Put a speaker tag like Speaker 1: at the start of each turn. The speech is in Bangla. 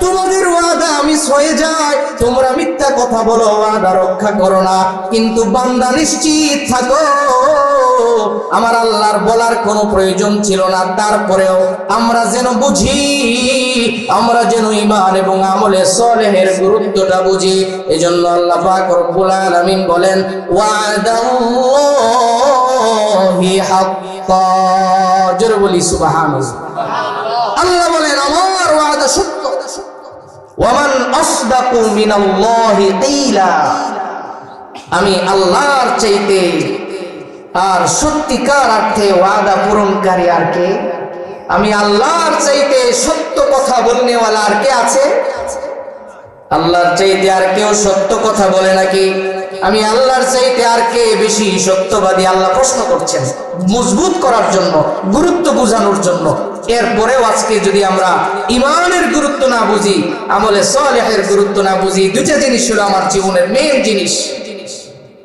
Speaker 1: তোমাদের ওয়াদা মিস হয়ে যায়, তোমরা মিথ্যা কথা বলো, ওয়াদা রক্ষা করো না। কিন্তু বান্দা নিশ্চিত থাকো, আমার আল্লাহর বলার কোনো প্রয়োজন ছিল না, তারপরেও আমরা যেন বুঝি, আমরা যেন ঈমান এবং আমলে সালেহের গুরুত্বটা বুঝি। এজন্য আল্লাহ পাক রব্বুল আলামিন বলেন ওয়াদাল্লাহি হাক্কা। জোরে বলি সুবহানাল্লাহ। আল্লাহ বলেন আমার ওয়াদা সত্য। ওয়ামান আসদাকু মিনাল্লাহি কিলা, আমি আল্লাহর চাইতে আর সত্যিকার অর্থে ওয়াদা পূরণকারী আর কে? আমি আল্লাহর চাইতে সত্য কথা বলনেওয়ালা আর কে আছে? আল্লাহর চাইতে আর কেউ সত্য কথা বলে নাকি? আমি আল্লাহর চাইতে আর কে বেশি সত্যবাদী? আল্লাহ প্রশ্ন করছেন মজবুত করার জন্য, গুরুত্ব বোঝানোর জন্য। এরপরেও আজকে যদি আমরা ঈমানের গুরুত্ব না বুঝি, আমলে সালেহের গুরুত্ব না বুঝি, দুইটা জিনিস হলো আমার জীবনের মেইন জিনিস।